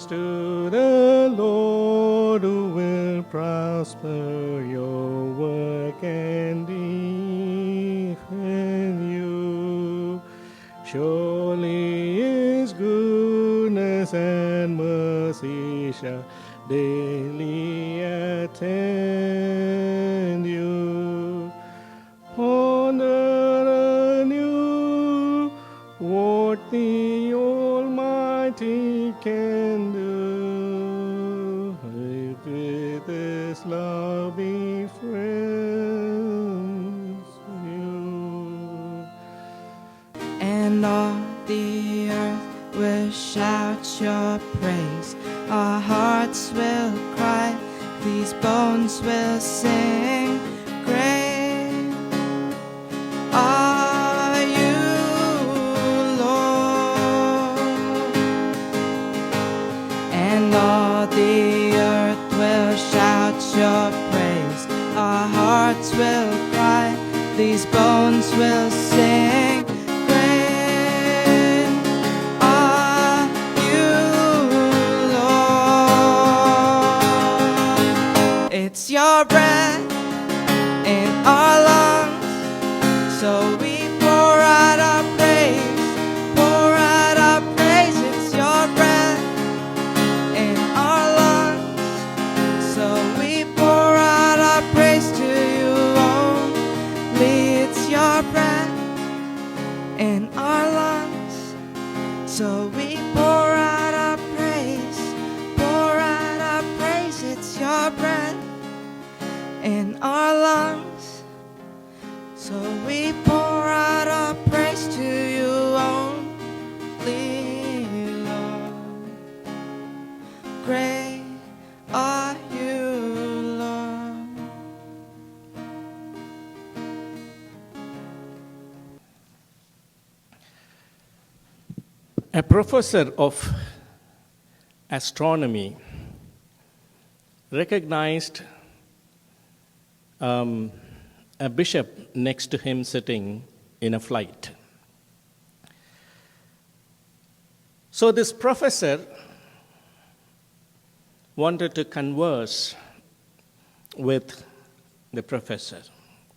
praise to the Lord who will prosper your work and defend you. Surely his goodness and mercy shall daily attend you. Ponder anew what the Almighty can do. If with his love be friends you. And all the earth will shout your praise. Our hearts will cry, these bones will sing. Great are you, Lord. And all the earth will shout your praise. Our hearts will cry, these bones will sing. Great are you, Lord. It's your breath in our lungs, so we pour out our praise, pour out our praise. It's your breath in our lungs, so we pour out our praise to you only. It's your breath in our lungs, so we pour out our praise, pour out our praise. It's your breath in our lungs, so we pour out our praise to you only, Lord. Great are you, Lord. A professor of astronomy recognized a bishop next to him sitting in a flight. So this professor wanted to converse with the professor,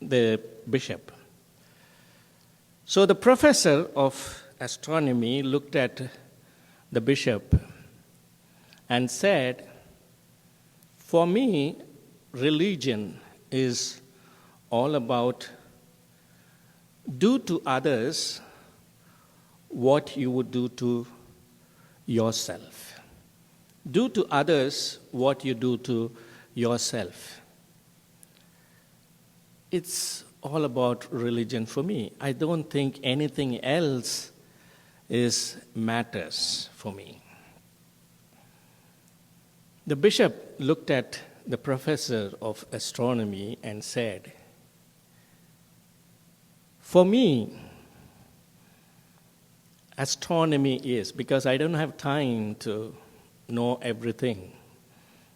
the bishop. So the professor of astronomy looked at the bishop and said, "For me, religion is all about do to others what you would do to yourself. Do to others what you do to yourself." It's all about religion for me. I don't think anything else matters for me. The bishop looked at the professor of astronomy and said, "For me, astronomy is, because I don't have time to know everything.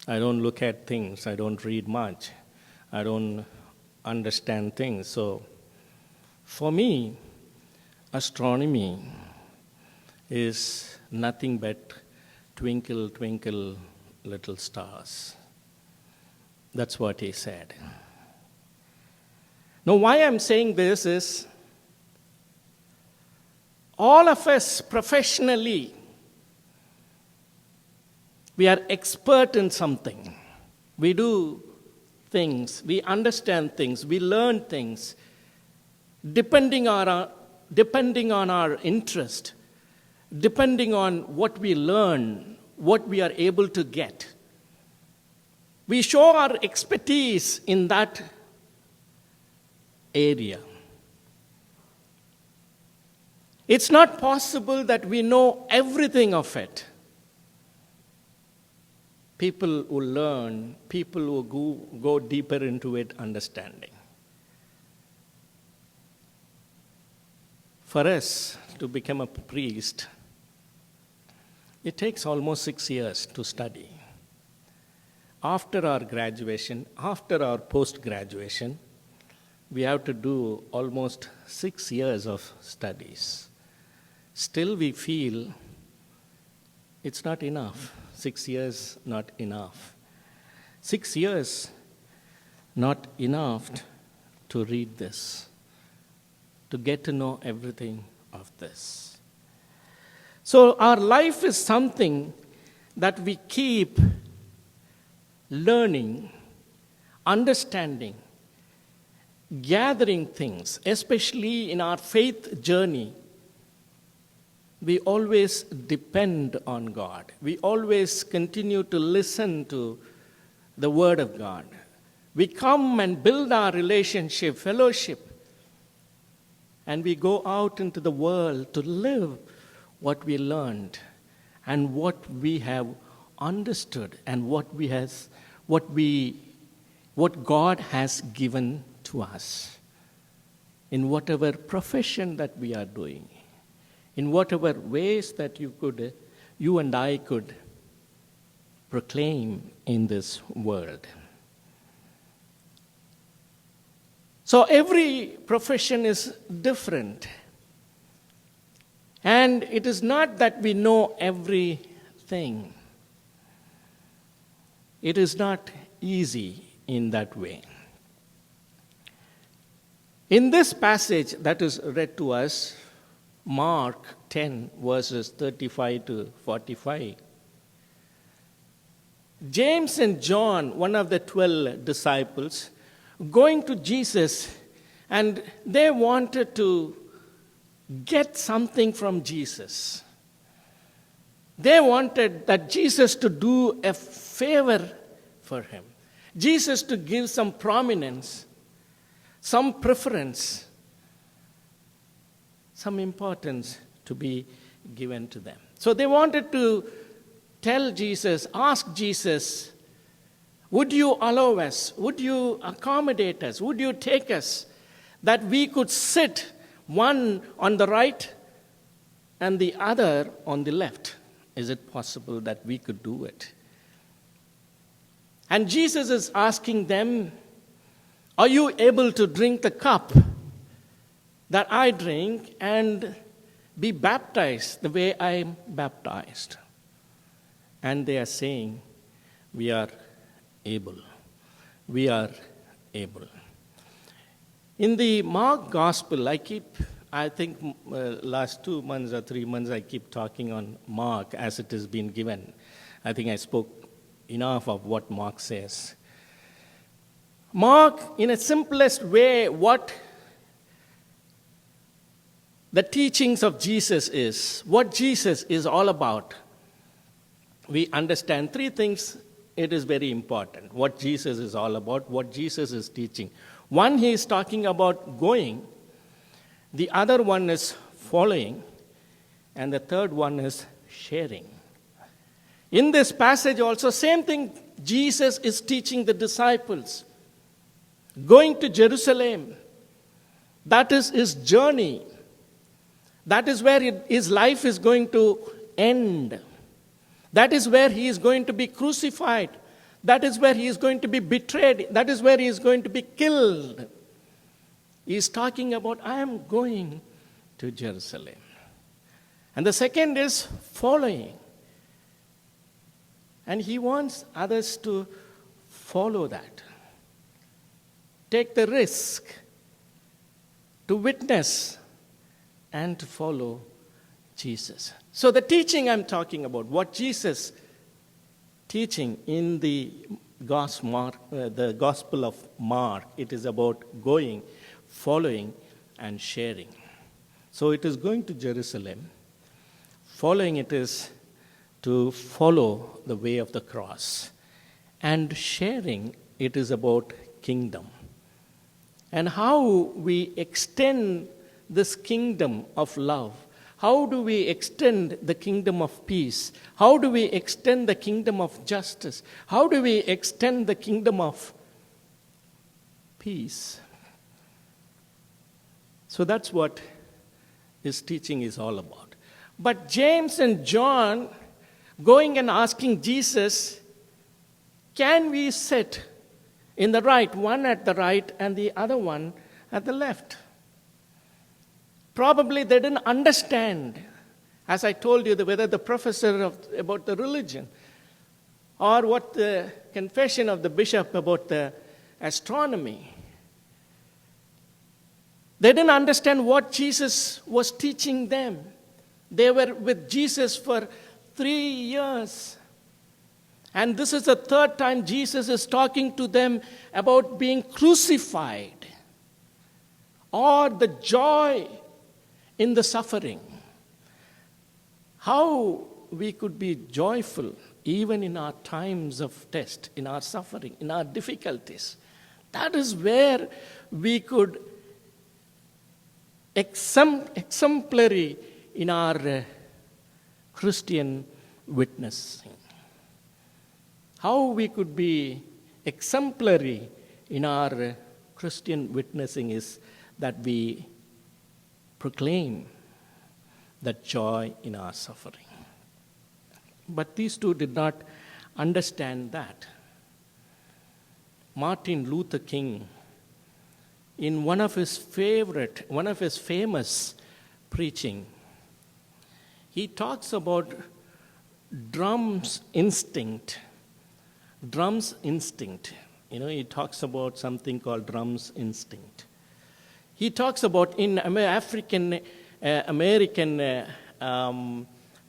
I don't look at things, I don't read much, I don't understand things. So for me, astronomy is nothing but twinkle, twinkle, little stars." That's what he said. Now, why I'm saying this is all of us professionally, we are expert in something. We do things, we understand things, we learn things, depending on our interest, depending on what we learn, what we are able to get. We show our expertise in that area. It's not possible that we know everything of it. People who learn, people who go deeper into it, understanding. For us to become a priest, it takes almost 6 years to study. After our graduation, after our post-graduation, we have to do almost 6 years of studies. Still we feel it's not enough. 6 years not enough. 6 years not enough to read this, to get to know everything of this. So our life is something that we keep learning, understanding, gathering things, especially in our faith journey. We always depend on God. We always continue to listen to the Word of God. We come and build our relationship, fellowship, and we go out into the world to live what we learned and what we have understood and what God has given to us in whatever profession that we are doing, in whatever ways that you and I could proclaim in this world. So every profession is different. And it is not that we know everything. It is not easy in that way. In this passage that is read to us, Mark 10, verses 35 to 45, James and John, one of the 12 disciples, going to Jesus, and they wanted to get something from Jesus. They wanted that Jesus to do a favor for him. Jesus to give some prominence, some preference, some importance to be given to them. So they wanted to tell Jesus, ask Jesus, would you allow us? Would you accommodate us? Would you take us that we could sit one on the right and the other on the left? Is it possible that we could do it? And Jesus is asking them, are you able to drink the cup that I drink and be baptized the way I am baptized? And they are saying, we are able. We are able. In the Mark Gospel, I think last 2 months or 3 months, I keep talking on Mark as it has been given. I think I spoke enough of what Mark says. Mark, in a simplest way, what the teachings of Jesus is, what Jesus is all about. We understand 3 things. It is very important. What Jesus is all about, what Jesus is teaching. One, he is talking about going. The other one is following. And the third one is sharing. In this passage also, same thing Jesus is teaching the disciples. Going to Jerusalem. That is his journey. That is where his life is going to end. That is where he is going to be crucified. That is where he is going to be betrayed. That is where he is going to be killed. He is talking about, I am going to Jerusalem. And the second is following. And he wants others to follow that. Take the risk to witness and to follow Jesus. So the teaching I'm talking about, what Jesus teaching in the Gospel of Mark, it is about going, following, and sharing. So it is going to Jerusalem. Following it is to follow the way of the cross. And sharing, it is about kingdom. And how we extend this kingdom of love. How do we extend the kingdom of peace? How do we extend the kingdom of justice? How do we extend the kingdom of peace? So that's what his teaching is all about. But James and John going and asking Jesus, can we sit in the right, one at the right and the other one at the left? Probably they didn't understand, as I told you, whether the professor about the religion. Or what the confession of the bishop about the astronomy. They didn't understand what Jesus was teaching them. They were with Jesus for 3 years. And this is the third time Jesus is talking to them about being crucified or the joy in the suffering. How we could be joyful even in our times of test, in our suffering, in our difficulties. That is where we could exemplary in our Christian witnessing. How we could be exemplary in our Christian witnessing is that we proclaim that joy in our suffering. But these two did not understand that. Martin Luther King, in one of his famous preaching, he talks about drum's instinct. Drum's instinct. He talks about something called drum's instinct. He talks about in African American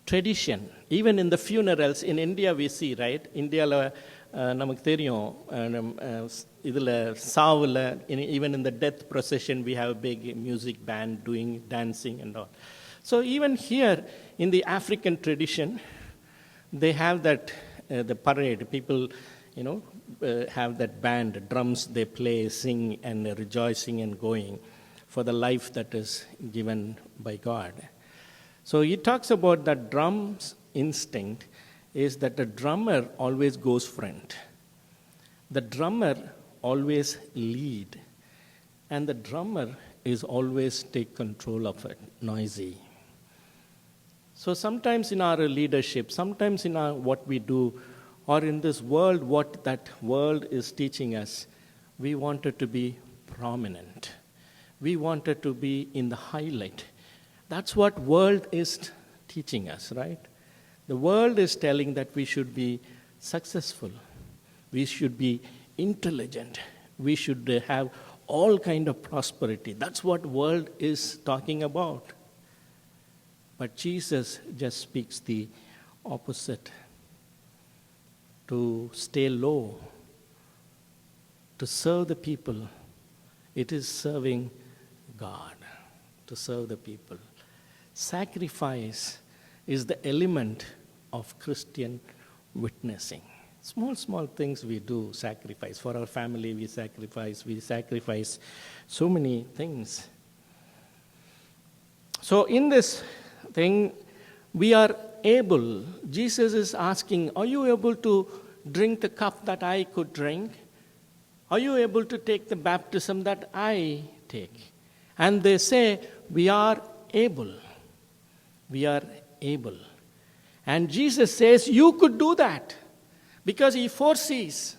tradition, even in the funerals in India we see, right? India நமக்கு தெரியும் இதில் சாவில் even in the death procession we have a big music band doing dancing and all. So even here in the African tradition, they have that the parade. People, have that band, drums they play, sing and rejoicing and going for the life that is given by God. So he talks about that drum's instinct is that the drummer always goes front. The drummer always lead. And the drummer is always take control of it, noisy. So sometimes in our leadership, sometimes in our what we do, or in this world, what that world is teaching us, we wanted to be prominent. We wanted to be in the highlight. That's what world is teaching us, right? The world is telling that we should be successful. We should be intelligent. We should have all kind of prosperity. That's what world is talking about. But Jesus just speaks the opposite. To stay low, to serve the people, it is serving God, to serve the people. Sacrifice is the element of Christian witnessing. Small things we do sacrifice. For our family we sacrifice so many things. So in this thing, we are able, Jesus is asking, are you able to drink the cup that I could drink? Are you able to take the baptism that I take? And they say, we are able. We are able. And Jesus says, you could do that. Because he foresees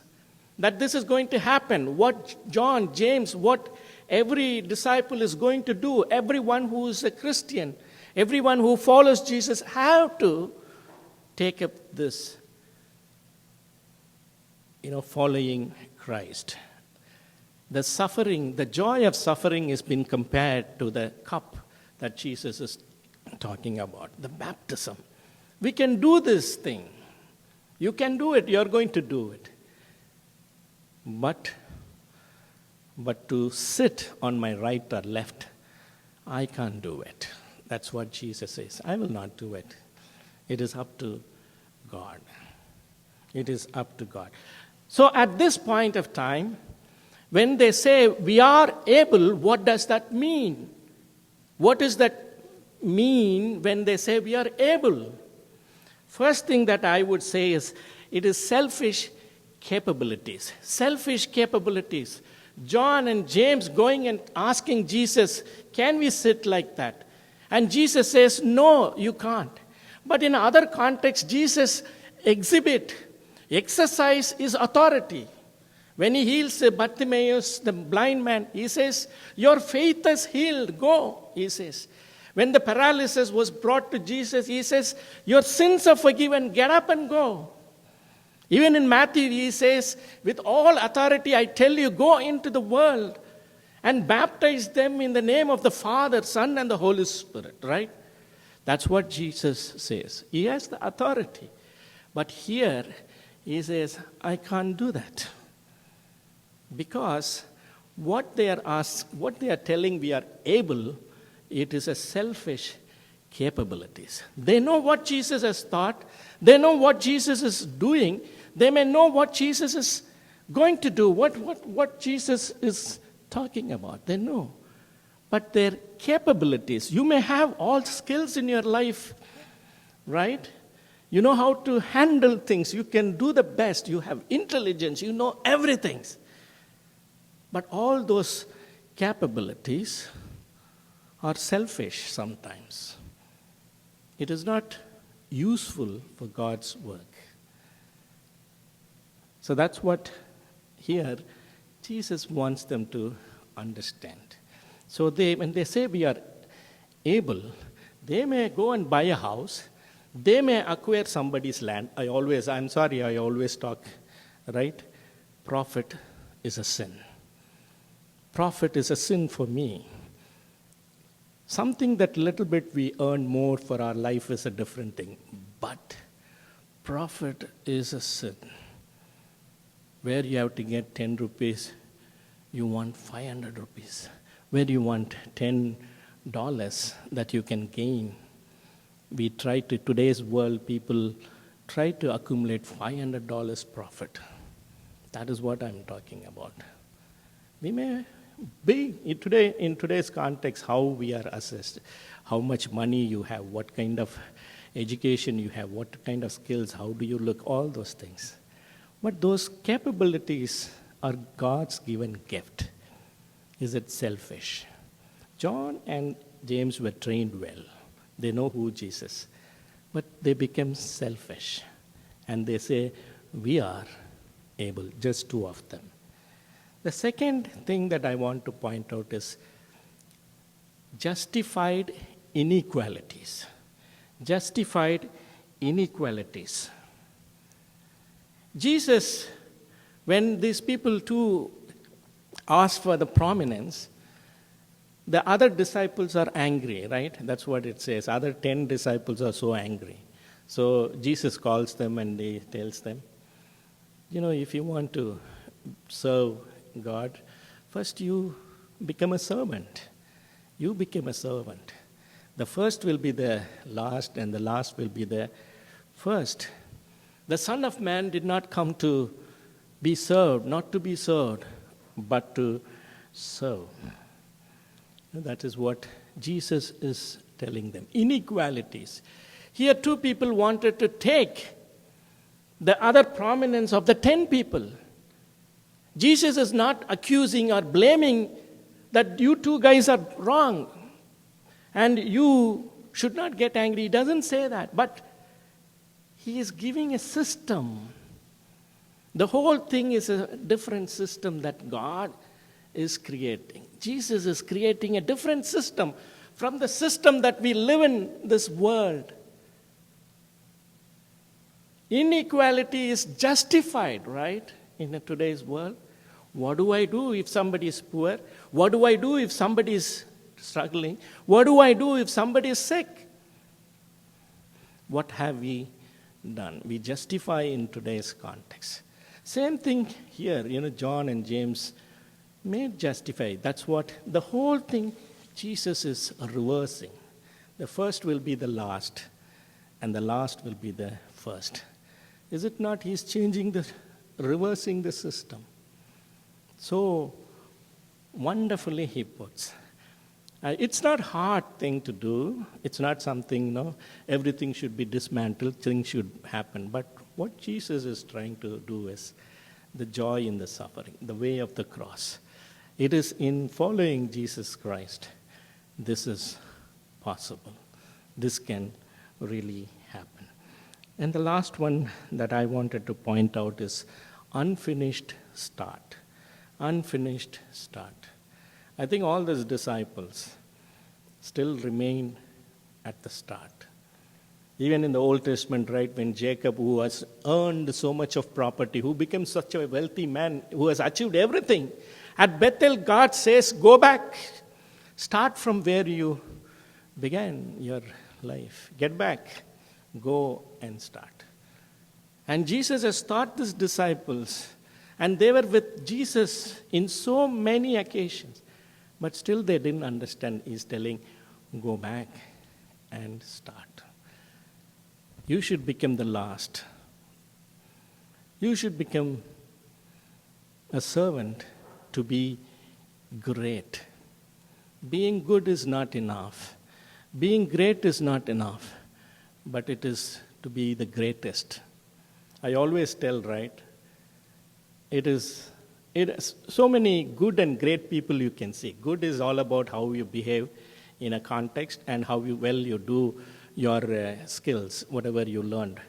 that this is going to happen. What John, James, what every disciple is going to do, everyone who is a Christian, everyone who follows Jesus have to take up this, following Christ. The suffering, the joy of suffering has been compared to the cup that Jesus is talking about, the baptism. We can do this thing. You can do it. You're going to do it. But to sit on my right or left, I can't do it. That's what Jesus says. I will not do it. It is up to God. It is up to God. So at this point of time, when they say we are able, what does that mean? What does that mean when they say we are able? First thing that I would say is it is selfish capabilities. Selfish capabilities. John and James going and asking Jesus, can we sit like that? And Jesus says, no, you can't. But in other contexts, Jesus exercise his authority. When he heals Bartimaeus, the blind man, he says, your faith has healed, go, he says. When the paralysis was brought to Jesus, he says, your sins are forgiven, get up and go. Even in Matthew, he says, with all authority, I tell you, go into the world and baptize them in the name of the Father, Son, and the Holy Spirit, right? That's what Jesus says. He has the authority. But here, he says, I can't do that. Because what they are telling we are able, it is a selfish capabilities. They know what Jesus has taught. They know what Jesus is doing. They may know what Jesus is going to do, what Jesus is talking about. They know. But their capabilities, you may have all skills in your life, right? You know how to handle things. You can do the best. You have intelligence. You know everything. But all those capabilities are selfish sometimes. It is not useful for God's work. So that's what here Jesus wants them to understand. So when they say we are able, they may go and buy a house. They may acquire somebody's land. I always talk, right? Profit is a sin. Profit is a sin for me. Something that little bit we earn more for our life is a different thing. But profit is a sin. Where you have to get 10 rupees, you want 500 rupees. Where you want $10 that you can gain. Today's world, people try to accumulate $500 profit. That is what I'm talking about. We may be, in today's context, how we are assessed, how much money you have, what kind of education you have, what kind of skills, how do you look, all those things. But those capabilities are God's given gift. Is it selfish? John and James were trained well. They know who Jesus. But they became selfish. And they say, we are able, just two of them. The second thing that I want to point out is justified inequalities. Justified inequalities. Jesus, when these people too asked for the prominence, the other disciples are angry, right? That's what it says. Other 10 disciples are so angry. So Jesus calls them and he tells them, if you want to serve God, first you become a servant. You become a servant. The first will be the last, and the last will be the first. The Son of Man did not come to be served, not to be served, but to serve. That is what Jesus is telling them. Inequalities. Here, 2 people wanted to take the other prominence of the 10 people. Jesus is not accusing or blaming that you 2 guys are wrong and you should not get angry. He doesn't say that, but he is giving a system. The whole thing is a different system that God is creating. Jesus is creating a different system from the system that we live in this world. Inequality is justified, right, in today's world. What do I do if somebody is poor? What do I do if somebody is struggling? What do I do if somebody is sick? What have we done? We justify in today's context. Same thing here, John and James may justify. That's what the whole thing Jesus is reversing. The first will be the last, and the last will be the first. Is it not? He's reversing the system. So wonderfully he puts. It's not a hard thing to do. It's not something, everything should be dismantled, things should happen. But what Jesus is trying to do is the joy in the suffering, the way of the cross. It is in following Jesus Christ, this is possible. This can really happen. And the last one that I wanted to point out is unfinished start. Unfinished start. I think all these disciples still remain at the start. Even in the Old Testament, right, when Jacob, who has earned so much of property, who became such a wealthy man, who has achieved everything, at Bethel, God says, go back. Start from where you began your life. Get back. Go and start. And Jesus has taught his disciples, and they were with Jesus in so many occasions, but still they didn't understand. He's telling, go back and start. You should become the last. You should become a servant to be great. Being good is not enough. Being great is not enough, but it is to be the greatest. I always tell, right, it is so many good and great people you can see. Good is all about how you behave in a context and how well you do your skills, whatever you learned.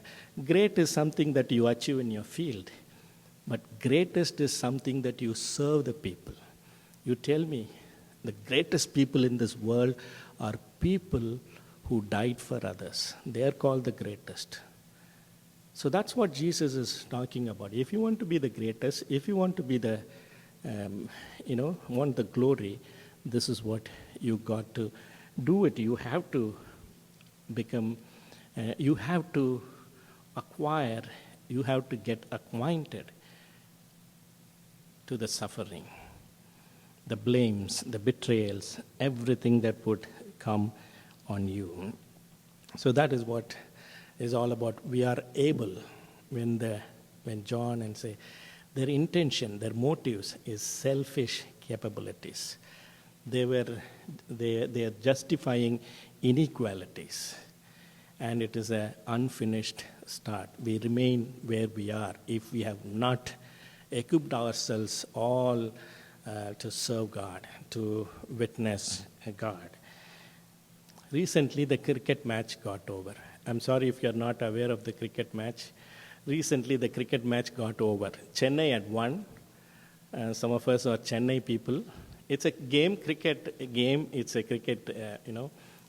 Great is something that you achieve in your field, but greatest is something that you serve the people. You tell me, the greatest people in this world are people who died for others. They are called the greatest. So that's what Jesus is talking about. If you want to be the greatest, if you want to be the, want the glory, this is what you got to do it. You have to become, you have to acquire, you have to get acquainted to the suffering, the blames, the betrayals, everything that would come on you. So that is what is all about. We are able, when John and say, their intention, their motives is selfish capabilities. They are justifying inequalities, and it is an unfinished start. We remain where we are if we have not equipped ourselves all to serve God, to witness God. Recently, the cricket match got over. I'm sorry if you're not aware of the cricket match. Recently, the cricket match got over. Chennai had won. Some of us are Chennai people. It's a game, cricket game. It's a cricket,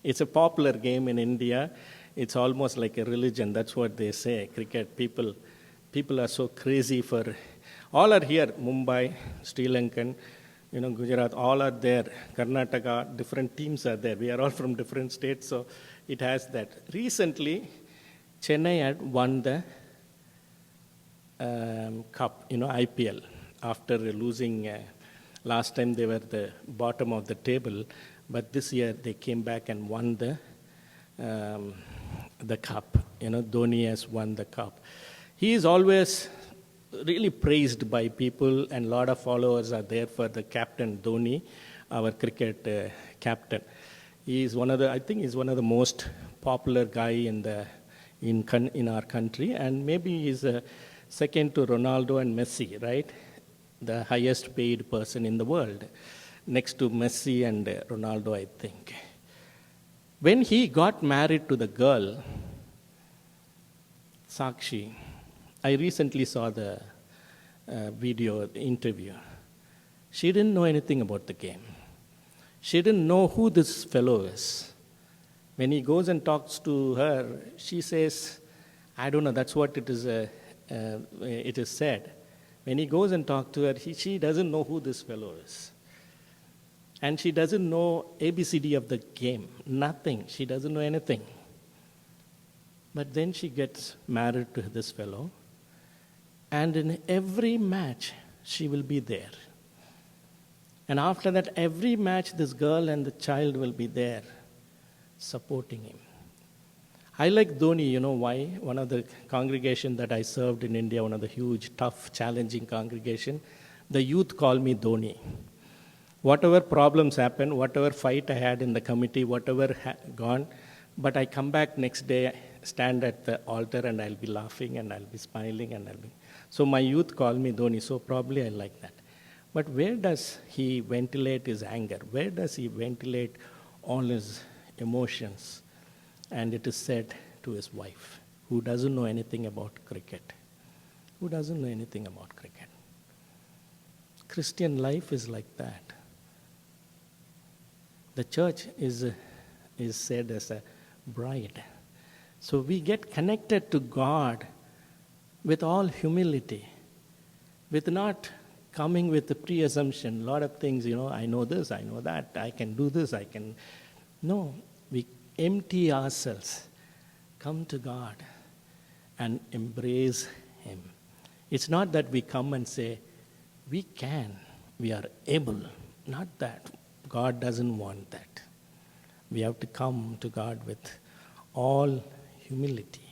it's a popular game in India. It's almost like a religion. That's what they say. Cricket people are so crazy for. All are here. Mumbai, Sri Lankan, Gujarat. All are there. Karnataka. Different teams are there. We are all from different states, so it has that. Recently, Chennai had won the cup. IPL after losing. Last time they were the bottom of the table, but this year they came back and won the cup. Dhoni has won the cup. He is always really praised by people, and a lot of followers are there for the captain Dhoni, our cricket captain. He is I think he's one of the most popular guy in our country, and maybe he's second to Ronaldo and Messi, right? The highest paid person in the world, next to Messi and Ronaldo, I think. When he got married to the girl, Sakshi, I recently saw the video, the interview. She didn't know anything about the game. She didn't know who this fellow is. When he goes and talks to her, she says, I don't know, that's what it is said. When he goes and talks to her, she doesn't know who this fellow is. And she doesn't know ABCD of the game. Nothing. She doesn't know anything. But then she gets married to this fellow. And in every match, she will be there. And after that, every match, this girl and the child will be there, supporting him. I like Dhoni, you know why? One of the congregation that I served in India, one of the huge, tough, challenging congregation, the youth call me Dhoni. Whatever problems happen, whatever fight I had in the committee, whatever gone, but I come back next day, stand at the altar, and I'll be laughing, and I'll be smiling, So my youth call me Dhoni, so probably I like that. But where does he ventilate his anger? Where does he ventilate all his emotions? And it is said to his wife, who doesn't know anything about cricket. Who doesn't know anything about cricket? Christian life is like that. The church is said as a bride. So we get connected to God with all humility, with not coming with the pre-assumption, a lot of things, I know this, I know that, I can do this, I can. No, we empty ourselves, come to God and embrace Him. It's not that we come and say, we can, we are able. Not that. God doesn't want that. We have to come to God with all humility.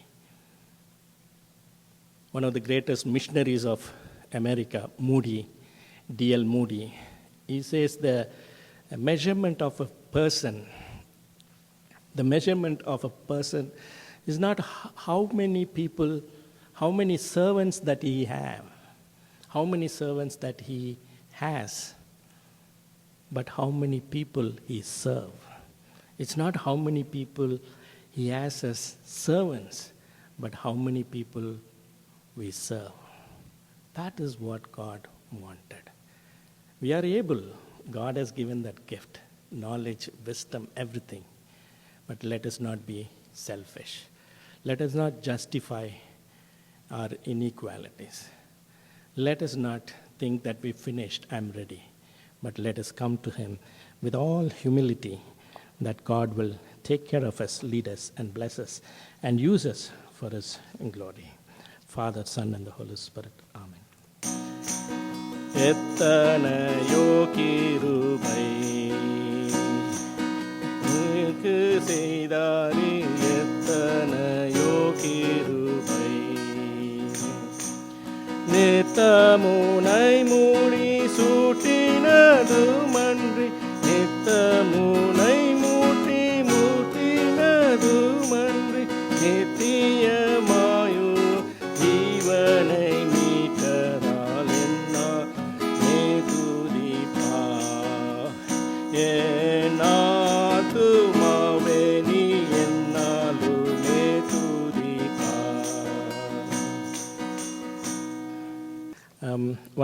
One of the greatest missionaries of America, Moody, D.L. Moody, he says the measurement of a person is not how many people, how many servants that he have, how many servants that he has, but how many people he serves. It's not how many people he has as servants, but how many people we serve. That is what God wanted. We are able. God has given that gift, knowledge, wisdom, everything. But let us not be selfish. Let us not justify our inequalities. Let us not think that we finished, I'm ready. But let us come to Him with all humility, that God will take care of us, lead us, and bless us, and use us for His glory. Father, Son, and the Holy Spirit. Amen. எத்தனையோ கிருபை உனக்கு செய்தாரே, எத்தனையோ கிருபை. நித்தமுனை மூடி சூட்டினதுமன்றி, நித்தமுனை மூட்டி மூட்டினதுமன்றி, நித்தியமாயு ஜீவனை மீட்டதால் என்னா நீ துதிப்பா. என்னாத்துமாவே நீ என்னாலுமே துதிப்பா.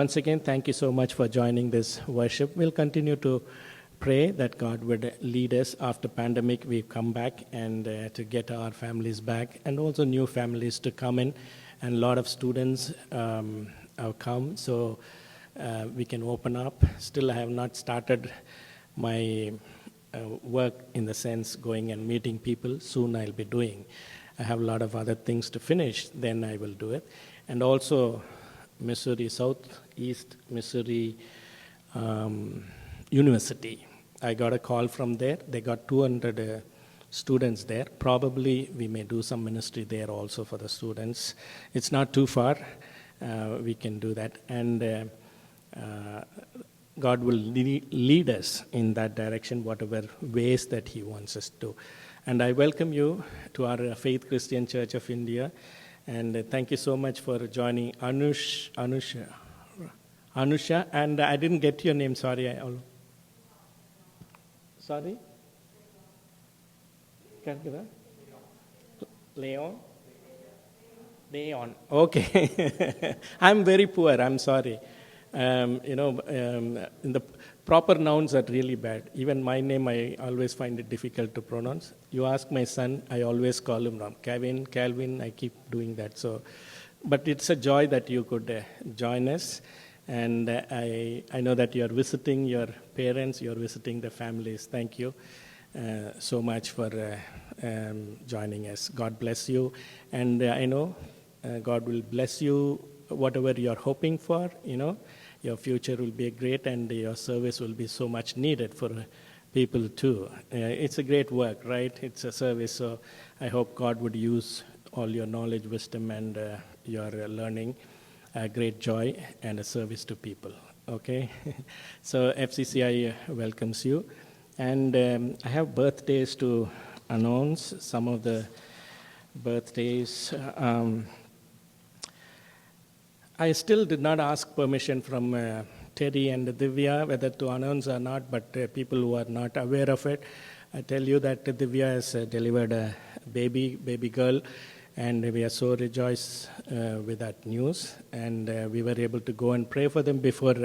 Once again, thank you so much for joining this worship. We'll continue to pray that God would lead us. After pandemic, we've come back and to get our families back, and also new families to come in, and a lot of students have come, so we can open up. Still, I have not started my work in the sense going and meeting people. Soon I'll be doing. I have a lot of other things to finish, then I will do it. And also Missouri, Southeast Missouri University. I got a call from there. They got 200 students there. Probably we may do some ministry there also for the students. It's not too far. We can do that. And God will lead us in that direction, whatever ways that He wants us to. And I welcome you to our Faith Christian Church of India. And thank you so much for joining. Anusha, and I didn't get your name, sorry. Sorry? Leon? Okay. I'm very poor, I'm sorry. In the proper nouns are really bad. Even my name, I always find it difficult to pronounce. You ask my son, I always call him wrong. Calvin, I keep doing that. So, but it's a joy that you could join us. And I know that you are visiting your parents, you are visiting the families. Thank you so much for joining us. God bless you. And I know God will bless you, whatever you are hoping for, your future will be great, and your service will be so much needed for people too. It's a great work, right? It's a service, so I hope God would use all your knowledge, wisdom, and your learning, great joy, and a service to people, okay? So FCCI welcomes you. And I have birthdays to announce, some of the birthdays. I still did not ask permission from Terry and Divya whether to announce or not, but people who are not aware of it, I tell you that Divya has delivered a baby girl, and we are so rejoiced with that news. And we were able to go and pray for them before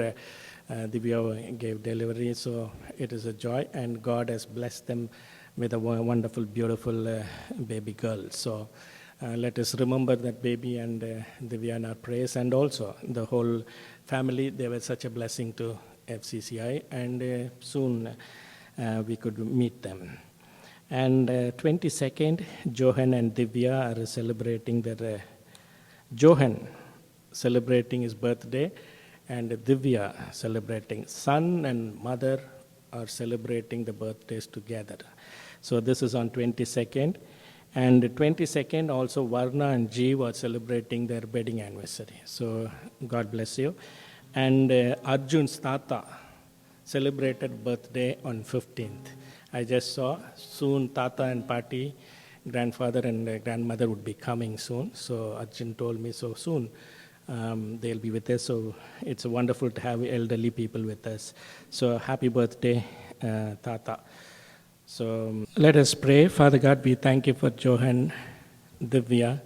Divya gave delivery, so it is a joy, and God has blessed them with a wonderful, beautiful baby girl. So let us remember that baby and Divya in our prayers, and also the whole family. They were such a blessing to FCCI, and soon we could meet them. And 22nd, Johan and Divya are celebrating their, Johan celebrating his birthday, and Divya celebrating. Son and mother are celebrating the birthdays together. So this is on 22nd. And 22nd, also Varna and Jeev are celebrating their wedding anniversary. So God bless you. And Arjun's Tata celebrated birthday on 15th. I just saw soon Tata and Pati, grandfather and grandmother would be coming soon. So Arjun told me so soon they'll be with us. So it's wonderful to have elderly people with us. So happy birthday, Tata. So let us pray. Father God, we thank you for Johan, Divya.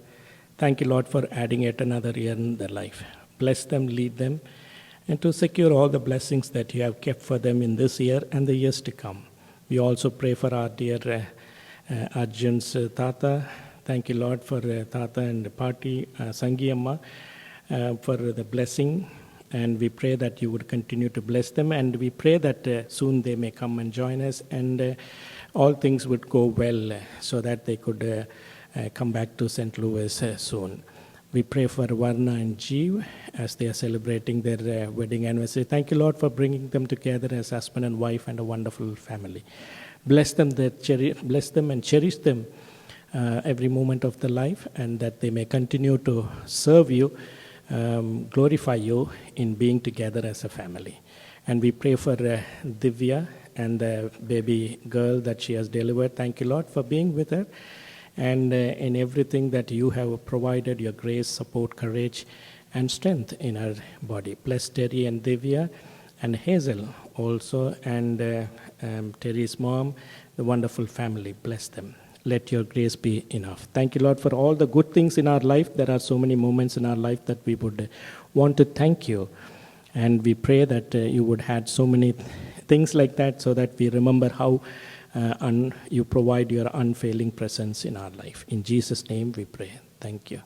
Thank you, Lord, for adding yet another year in their life. Bless them, lead them, and to secure all the blessings that you have kept for them in this year and the years to come. We also pray for our dear Arjun's Tata. Thank you, Lord, for Tata and Pati, Sangi Amma, for the blessing. And we pray that you would continue to bless them. And we pray that soon they may come and join us, and all things would go well so that they could come back to St. Louis soon. We pray for Varna and Jeev as they are celebrating their wedding anniversary. Thank you, Lord, for bringing them together as husband and wife and a wonderful family. Bless them, bless them and cherish them every moment of their life, and that they may continue to serve you, glorify you in being together as a family. And we pray for Divya and the baby girl that she has delivered. Thank you, Lord, for being with her. And in everything that you have provided, your grace, support, courage, and strength in our body. Bless Terry and Divya and Hazel also, and Terry's mom, the wonderful family. Bless them. Let your grace be enough. Thank you, Lord, for all the good things in our life. There are so many moments in our life that we would want to thank you. And we pray that you would add so many things like that, so that we remember how you provide your unfailing presence in our life. In Jesus' name we pray. Thank you.